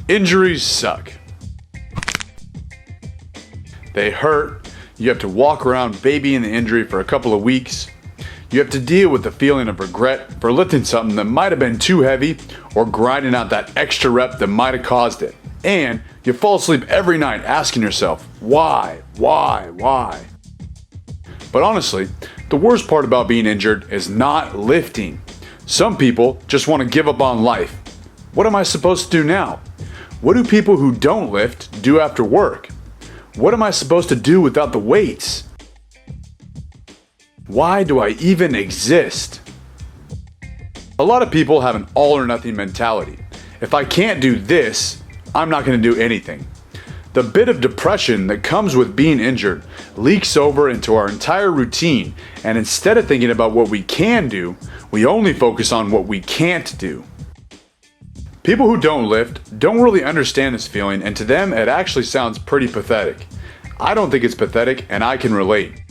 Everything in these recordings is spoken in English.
Injuries suck. They hurt. You have to walk around babying the injury for a couple of weeks. You have to deal with the feeling of regret for lifting something that might have been too heavy or grinding out that extra rep that might have caused it. And you fall asleep every night asking yourself, why? But honestly, the worst part about being injured is not lifting. Some people just want to give up on life. What am I supposed to do now? What do people who don't lift do after work? What am I supposed to do without the weights? Why do I even exist? A lot of people have an all or nothing mentality. If I can't do this, I'm not going to do anything. The bit of depression that comes with being injured leaks over into our entire routine, and instead of thinking about what we can do, we only focus on what we can't do. People who don't lift don't really understand this feeling, and to them it actually sounds pretty pathetic. I don't think it's pathetic, and I can relate.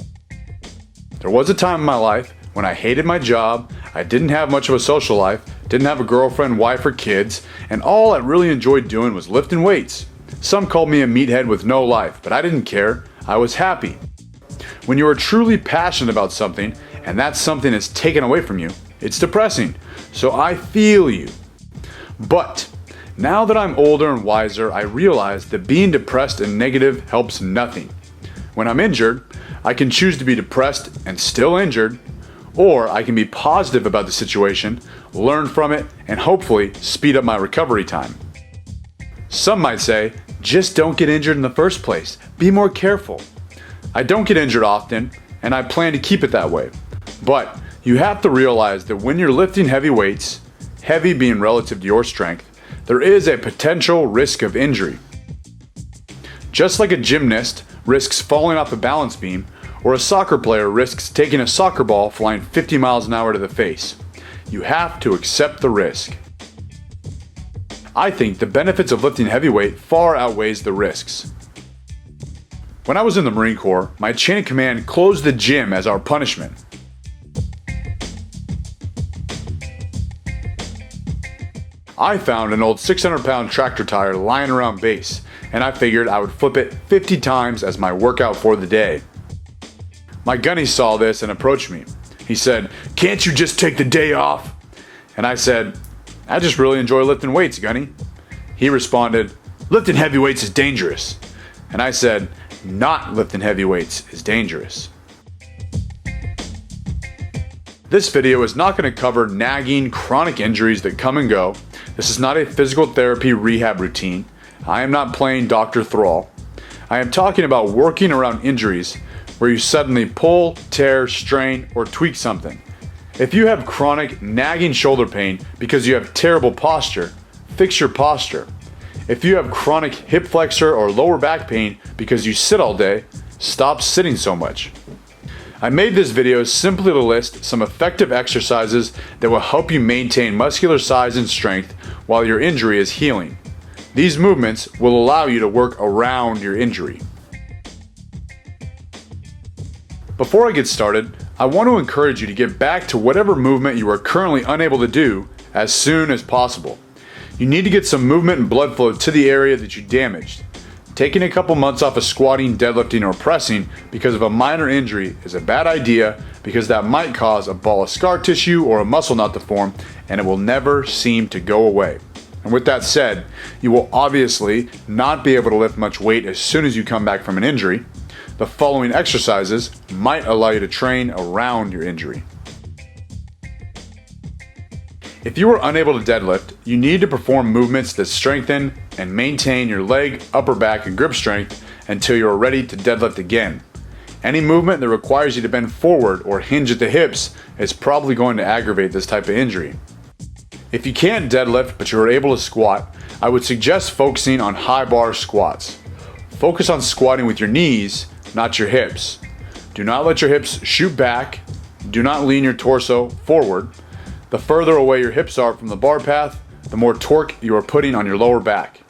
There was a time in my life when I hated my job, I didn't have much of a social life, didn't have a girlfriend, wife, or kids, and all I really enjoyed doing was lifting weights. Some called me a meathead with no life, but I didn't care. I was happy. When you are truly passionate about something, and that something is taken away from you, it's depressing. So I feel you. But now that I'm older and wiser, I realize that being depressed and negative helps nothing. When I'm injured, I can choose to be depressed and still injured, or I can be positive about the situation, learn from it, and hopefully speed up my recovery time. Some might say, just don't get injured in the first place. Be more careful. I don't get injured often, and I plan to keep it that way. But you have to realize that when you're lifting heavy weights, heavy being relative to your strength, there is a potential risk of injury. Just like a gymnast risks falling off a balance beam, or a soccer player risks taking a soccer ball flying 50 miles an hour to the face. You have to accept the risk. I think the benefits of lifting heavyweight far outweighs the risks. When I was in the Marine Corps, my chain of command closed the gym as our punishment. I found an old 600-pound tractor tire lying around base, and I figured I would flip it 50 times as my workout for the day. My gunny saw this and approached me. He said, "Can't you just take the day off?" And I said, "I just really enjoy lifting weights, gunny." He responded, "Lifting heavy weights is dangerous." And I said, "Not lifting heavy weights is dangerous." This video is not going to cover nagging, chronic injuries that come and go. This is not a physical therapy rehab routine. I am not playing Dr. Thrall. I am talking about working around injuries where you suddenly pull, tear, strain, or tweak something. If you have chronic, nagging shoulder pain because you have terrible posture, fix your posture. If you have chronic hip flexor or lower back pain because you sit all day, stop sitting so much. I made this video simply to list some effective exercises that will help you maintain muscular size and strength while your injury is healing. These movements will allow you to work around your injury. Before I get started, I want to encourage you to get back to whatever movement you are currently unable to do as soon as possible. You need to get some movement and blood flow to the area that you damaged. Taking a couple months off of squatting, deadlifting, or pressing because of a minor injury is a bad idea because that might cause a ball of scar tissue or a muscle knot to form, and it will never seem to go away. And with that said, you will obviously not be able to lift much weight as soon as you come back from an injury. The following exercises might allow you to train around your injury. If you are unable to deadlift, you need to perform movements that strengthen and maintain your leg, upper back, and grip strength until you are ready to deadlift again. Any movement that requires you to bend forward or hinge at the hips is probably going to aggravate this type of injury. If you can't deadlift but you are able to squat, I would suggest focusing on high bar squats. Focus on squatting with your knees, not your hips. Do not let your hips shoot back. Do not lean your torso forward. The further away your hips are from the bar path, the more torque you are putting on your lower back.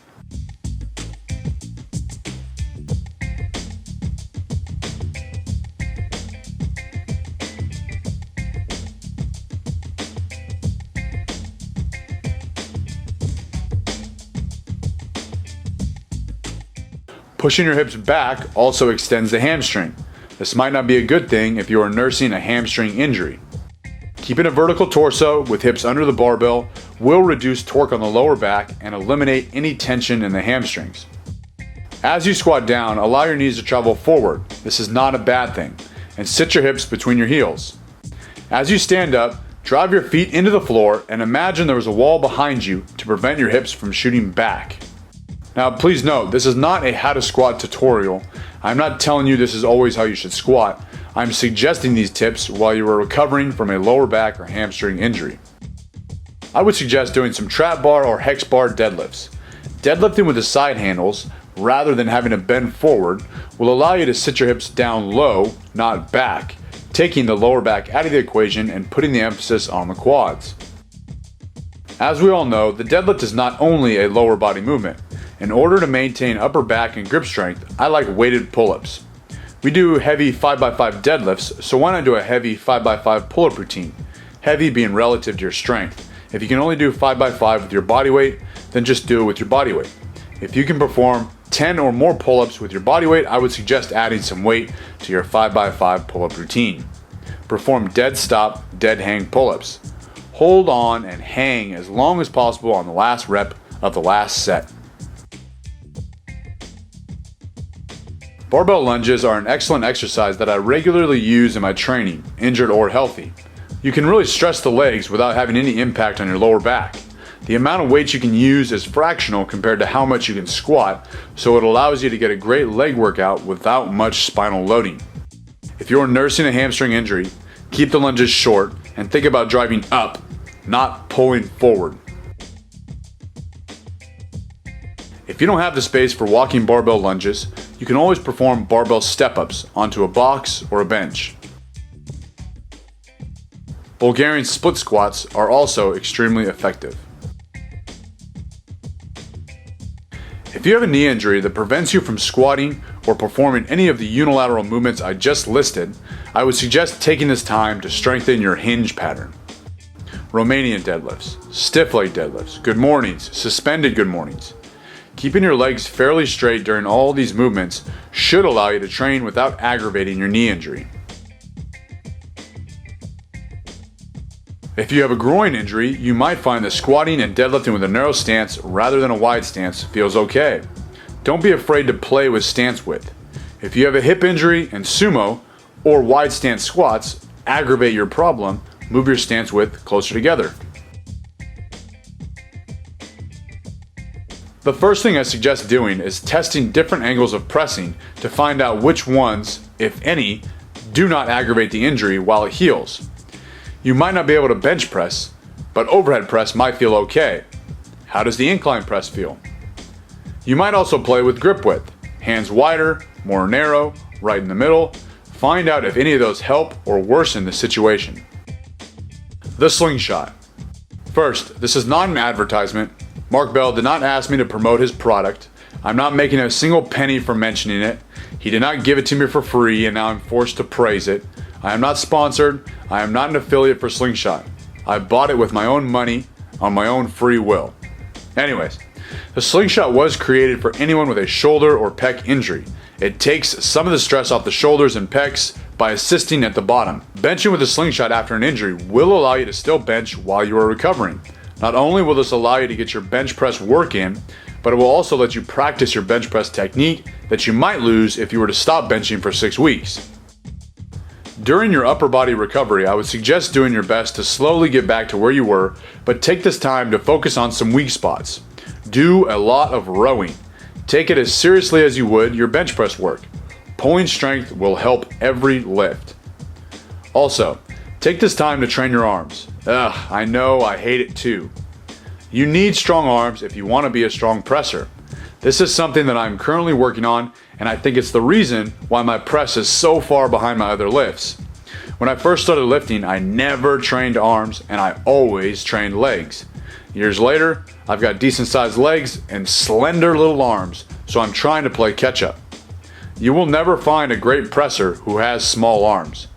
Pushing your hips back also extends the hamstring. This might not be a good thing if you are nursing a hamstring injury. Keeping a vertical torso with hips under the barbell will reduce torque on the lower back and eliminate any tension in the hamstrings. As you squat down, allow your knees to travel forward. This is not a bad thing. And sit your hips between your heels. As you stand up, drive your feet into the floor and imagine there was a wall behind you to prevent your hips from shooting back. Now please note, this is not a how to squat tutorial. I'm not telling you this is always how you should squat. I'm suggesting these tips while you are recovering from a lower back or hamstring injury. I would suggest doing some trap bar or hex bar deadlifts. Deadlifting with the side handles, rather than having to bend forward, will allow you to sit your hips down low, not back, taking the lower back out of the equation and putting the emphasis on the quads. As we all know, the deadlift is not only a lower body movement. In order to maintain upper back and grip strength, I like weighted pull-ups. We do heavy 5x5 deadlifts, so why not do a heavy 5x5 pull-up routine? Heavy being relative to your strength. If you can only do 5x5 with your body weight, then just do it with your body weight. If you can perform 10 or more pull-ups with your body weight, I would suggest adding some weight to your 5x5 pull-up routine. Perform dead stop, dead hang pull-ups. Hold on and hang as long as possible on the last rep of the last set. Barbell lunges are an excellent exercise that I regularly use in my training, injured or healthy. You can really stress the legs without having any impact on your lower back. The amount of weight you can use is fractional compared to how much you can squat, so it allows you to get a great leg workout without much spinal loading. If you're nursing a hamstring injury, keep the lunges short and think about driving up, not pulling forward. If you don't have the space for walking barbell lunges, you can always perform barbell step-ups onto a box or a bench. Bulgarian split squats are also extremely effective. If you have a knee injury that prevents you from squatting or performing any of the unilateral movements I just listed, I would suggest taking this time to strengthen your hinge pattern. Romanian deadlifts, stiff leg deadlifts, good mornings, suspended good mornings. Keeping your legs fairly straight during all these movements should allow you to train without aggravating your knee injury. If you have a groin injury, you might find that squatting and deadlifting with a narrow stance rather than a wide stance feels okay. Don't be afraid to play with stance width. If you have a hip injury and sumo or wide stance squats aggravate your problem, move your stance width closer together. The first thing I suggest doing is testing different angles of pressing to find out which ones, if any, do not aggravate the injury while it heals. You might not be able to bench press, but overhead press might feel okay. How does the incline press feel? You might also play with grip width, hands wider, more narrow, right in the middle. Find out if any of those help or worsen the situation. The slingshot. First, this is not an advertisement. Mark Bell did not ask me to promote his product. I'm not making a single penny for mentioning it. He did not give it to me for free and now I'm forced to praise it. I am not sponsored. I am not an affiliate for Slingshot. I bought it with my own money on my own free will. Anyways, the Slingshot was created for anyone with a shoulder or pec injury. It takes some of the stress off the shoulders and pecs by assisting at the bottom. Benching with a Slingshot after an injury will allow you to still bench while you are recovering. Not only will this allow you to get your bench press work in, but it will also let you practice your bench press technique that you might lose if you were to stop benching for 6 weeks. During your upper body recovery, I would suggest doing your best to slowly get back to where you were, but take this time to focus on some weak spots. Do a lot of rowing. Take it as seriously as you would your bench press work. Pulling strength will help every lift. Also, take this time to train your arms. I know, I hate it too. You need strong arms if you want to be a strong presser. This is something that I'm currently working on, and I think it's the reason why my press is so far behind my other lifts. When I first started lifting, I never trained arms, and I always trained legs. Years later, I've got decent sized legs and slender little arms, so I'm trying to play catch up. You will never find a great presser who has small arms.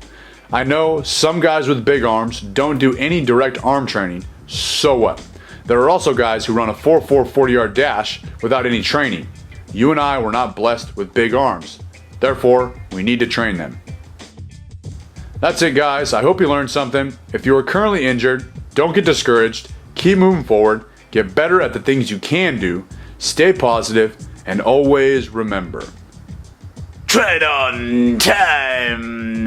I know some guys with big arms don't do any direct arm training, so what? There are also guys who run a 4.4 40-yard dash without any training. You and I were not blessed with big arms. Therefore, we need to train them. That's it, guys. I hope you learned something. If you are currently injured, don't get discouraged. Keep moving forward. Get better at the things you can do. Stay positive. And always remember. Trade on time.